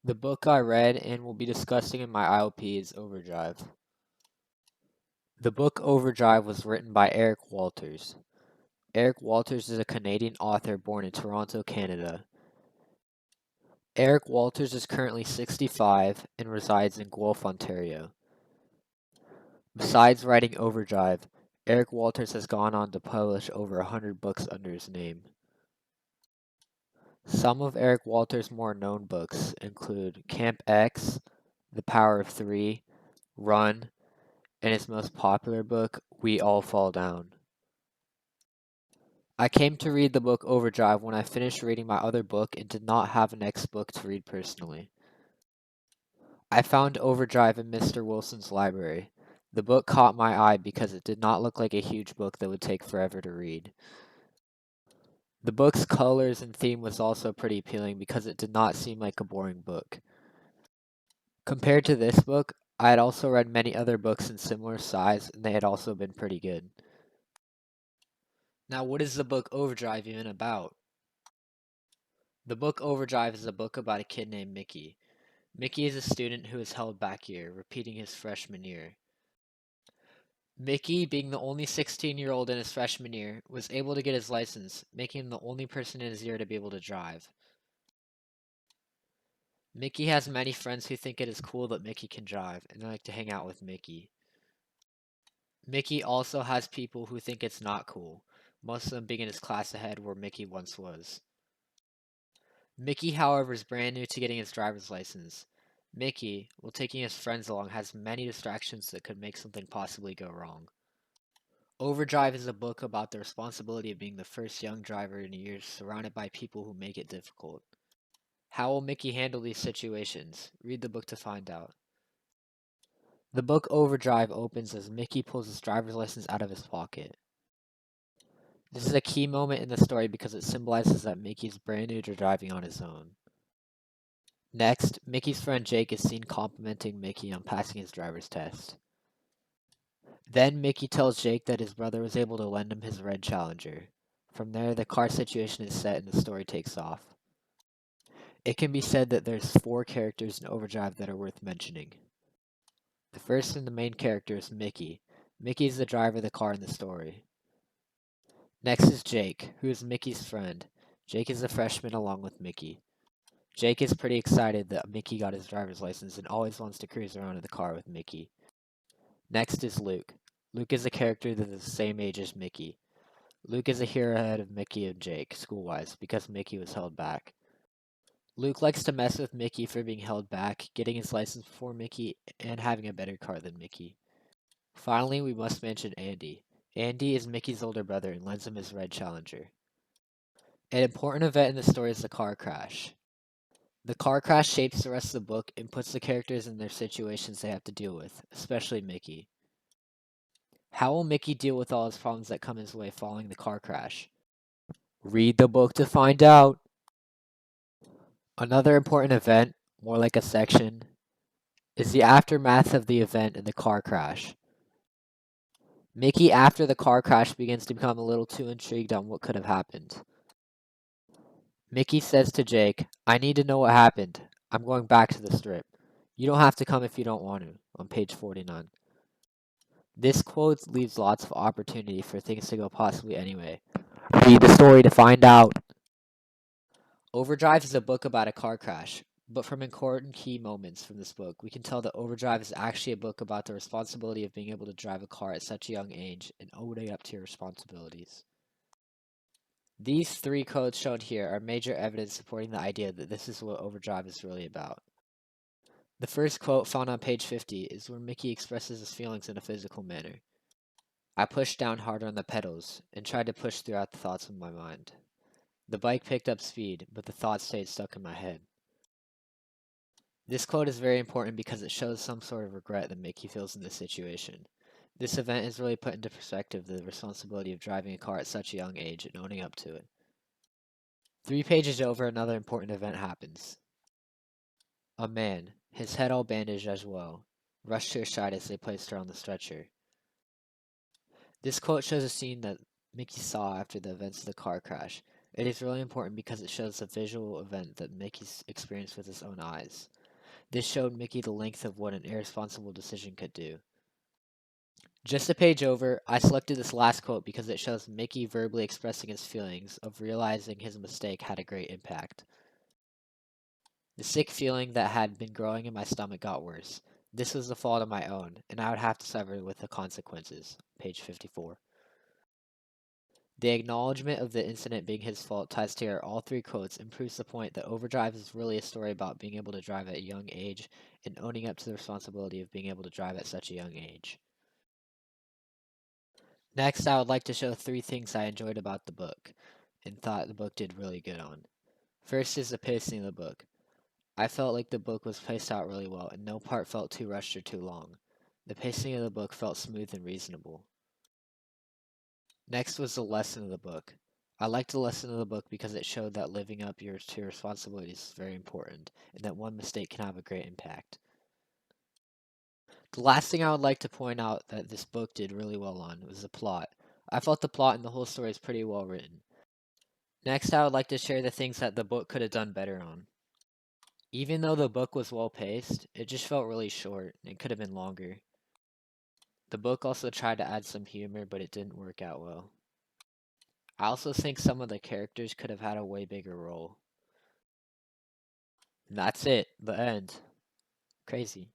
The book I read and will be discussing in my IOP is Overdrive. The book Overdrive was written by Eric Walters. Eric Walters is a Canadian author born in Toronto, Canada. Eric Walters is currently 65 and resides in Guelph, Ontario. Besides writing Overdrive, Eric Walters has gone on to publish over 100 books under his name. Some of Eric Walters' more known books include Camp X, The Power of Three, Run, and his most popular book, We All Fall Down. I came to read the book Overdrive when I finished reading my other book and did not have a next book to read personally. I found Overdrive in Mr. Wilson's library. The book caught my eye because it did not look like a huge book that would take forever to read. The book's colors and theme was also pretty appealing because it did not seem like a boring book. Compared to this book, I had also read many other books in similar size and they had also been pretty good. Now, what is the book Overdrive even about? The book Overdrive is a book about a kid named Mickey. Mickey is a student who is held back year, repeating his freshman year. Mickey, being the only 16-year-old in his freshman year, was able to get his license, making him the only person in his year to be able to drive. Mickey has many friends who think it is cool that Mickey can drive, and they like to hang out with Mickey. Mickey also has people who think it's not cool, most of them being in his class ahead where Mickey once was. Mickey, however, is brand new to getting his driver's license. Mickey, while taking his friends along, has many distractions that could make something possibly go wrong. Overdrive is a book about the responsibility of being the first young driver in a year surrounded by people who make it difficult. How will Mickey handle these situations? Read the book to find out. The book Overdrive opens as Mickey pulls his driver's license out of his pocket. This is a key moment in the story because it symbolizes that Mickey is brand new to driving on his own. Next, Mickey's friend Jake is seen complimenting Mickey on passing his driver's test. Then Mickey tells Jake that his brother was able to lend him his red Challenger. From there, the car situation is set and the story takes off. It can be said that there's 4 characters in Overdrive that are worth mentioning. The first and the main character is Mickey. Mickey is the driver of the car in the story. Next is Jake, who is Mickey's friend. Jake is a freshman along with Mickey. Jake is pretty excited that Mickey got his driver's license and always wants to cruise around in the car with Mickey. Next is Luke. Luke is a character that is the same age as Mickey. Luke is a hero ahead of Mickey and Jake, school-wise, because Mickey was held back. Luke likes to mess with Mickey for being held back, getting his license before Mickey, and having a better car than Mickey. Finally, we must mention Andy. Andy is Mickey's older brother and lends him his red Challenger. An important event in the story is the car crash. The car crash shapes the rest of the book and puts the characters in their situations they have to deal with, especially Mickey. How will Mickey deal with all his problems that come his way following the car crash? Read the book to find out. Another important event, more like a section, is the aftermath of the event in the car crash. Mickey, after the car crash, begins to become a little too intrigued on what could have happened. Mickey says to Jake, "I need to know what happened. I'm going back to the strip. You don't have to come if you don't want to," on page 49. This quote leaves lots of opportunity for things to go possibly anyway. Read the story to find out. Overdrive is a book about a car crash, but from important key moments from this book, we can tell that Overdrive is actually a book about the responsibility of being able to drive a car at such a young age and owning up to your responsibilities. These 3 quotes shown here are major evidence supporting the idea that this is what Overdrive is really about. The first quote found on page 50 is where Mickey expresses his feelings in a physical manner. "I pushed down harder on the pedals and tried to push throughout the thoughts of my mind. The bike picked up speed, but the thoughts stayed stuck in my head." This quote is very important because it shows some sort of regret that Mickey feels in this situation. This event has really put into perspective the responsibility of driving a car at such a young age and owning up to it. 3 pages over, another important event happens. A man, his head all bandaged as well, rushed to her side as they placed her on the stretcher. This quote shows a scene that Mickey saw after the events of the car crash. It is really important because it shows a visual event that Mickey's experienced with his own eyes. This showed Mickey the length of what an irresponsible decision could do. Just a page over, I selected this last quote because it shows Mickey verbally expressing his feelings of realizing his mistake had a great impact. The sick feeling that had been growing in my stomach got worse. This was the fault of my own, and I would have to suffer with the consequences. Page 54. The acknowledgement of the incident being his fault ties together all three quotes and proves the point that Overdrive is really a story about being able to drive at a young age and owning up to the responsibility of being able to drive at such a young age. Next, I would like to show three things I enjoyed about the book and thought the book did really good on. First is the pacing of the book. I felt like the book was paced out really well and no part felt too rushed or too long. The pacing of the book felt smooth and reasonable. Next was the lesson of the book. I liked the lesson of the book because it showed that living up to your responsibilities is very important and that one mistake can have a great impact. The last thing I would like to point out that this book did really well on was the plot. I felt the plot and the whole story is pretty well written. Next, I would like to share the things that the book could have done better on. Even though the book was well paced, it just felt really short and it could have been longer. The book also tried to add some humor, but it didn't work out well. I also think some of the characters could have had a way bigger role. And that's it, the end. Crazy.